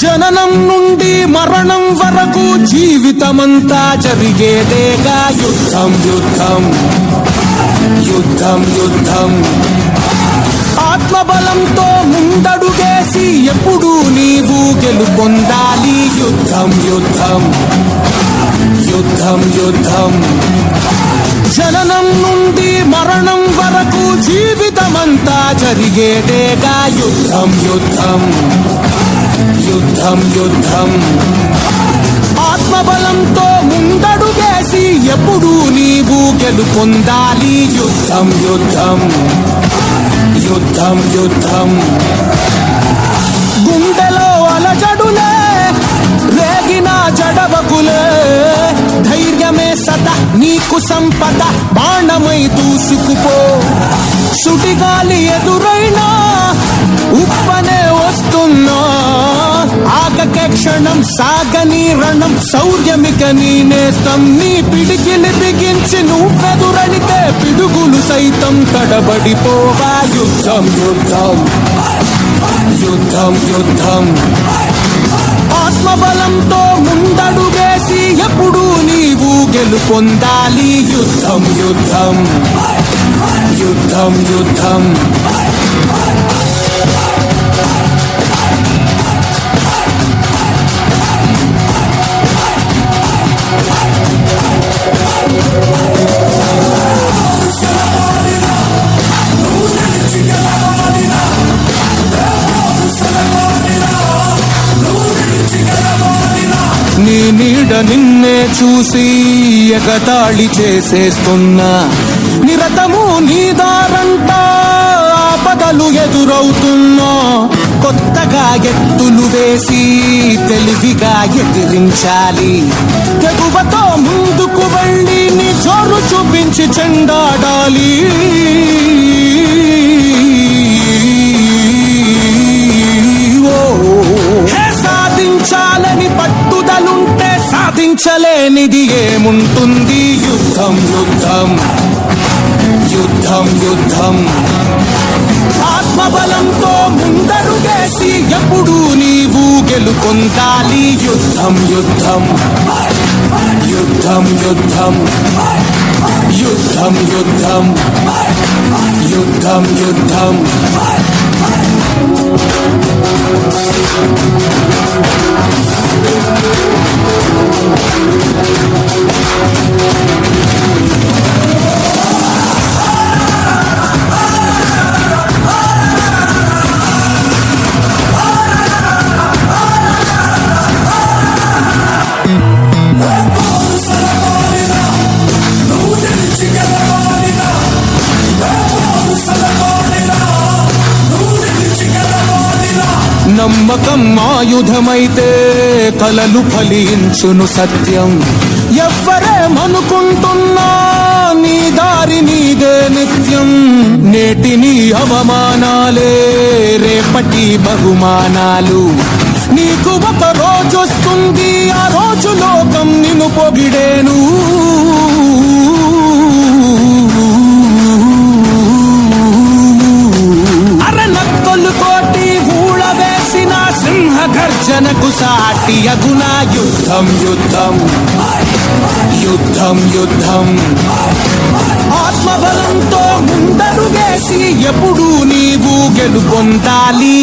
జననం నుండి మరణం వరకు జీవితమంతా జరిగేదేగా యుద్ధం యుద్ధం యుద్ధం యుద్ధం. ఆత్మబలంతో ముందడుగేసి ఎప్పుడు నీవు గెలుపొందాలి. యుద్ధం యుద్ధం యుద్ధం యుద్ధం. జననం నుండి మరణం వరకు జీవితమంతా జరిగేదేగా యుద్ధం యుద్ధం యుద్ధం యుద్ధం. ఆత్మబలంతో ముందడుగేసి ఎప్పుడు నీవు గెలుపొందాలి. యుద్ధం యుద్ధం యుద్ధం యుద్ధం. గుండెలో అలజడులే రేగిన జడవకులే, ధైర్యమే సత నీకు సంపద, బాణమై దూసుకుపో. సుడిగాలి ఎదురైనా ఉప్పనే వస్తున్నా, ఆగకే క్షణం సాగని రణం, శౌర్యమిక నీ నేస్తం. నీ పిడికిలి బిగించి నువ్వెదురడితే పిడుగులు సైతం తడబడిపోవా. యుద్ధం యుద్ధం యుద్ధం యుద్ధం. ఆత్మబలంతో ముందడుగేసి ఎప్పుడు నీవు గెలుపొందాలి. యుద్ధం యుద్ధం యుద్ధం యుద్ధం. నీ నీడ నిన్నే చూసి ఎగతాళి చేసేస్తున్నా, నిరతము నీదారంటా ఆపదలు ఎదురవుతున్నా. కొత్తగా ఎత్తులు వేసి తెలివిగా ఎదిరించాలి, తెగువతో ముందుకు వెళ్ళి నీ జోరు చూపించి చెండాడాలి. సాధించాలని పట్టుదలుంటే సాధించలేనిది ఏముంటుంది. యుద్ధం యుద్ధం యుద్ధం యుద్ధం. ఆత్మబలంతో ముందడుగేసి ఎప్పుడు నీవు గెలుపొందాలి. యుద్ధం యుద్ధం యుద్ధం యుద్ధం యుద్ధం యుద్ధం యుద్ధం యుద్ధం. నమ్మకం ఆయుధమైతే కలలు ఫలించును సత్యం. ఎవ్వరేమనుకుంటున్నా నీ దారి నీదే నిత్యం. నేటిని అవమానాలే రేపటి బహుమానాలు. నీకు ఒక రోజు వస్తుంది, ఆ రోజు లోకం నిన్ను పొగిడేను. గర్జనకు సాటి అగునా. యుద్ధం యుద్ధం యుద్ధం యుద్ధం. ఆత్మబలంతో ముందడుగేసి ఎప్పుడు నీవు గెలుపొందాలి.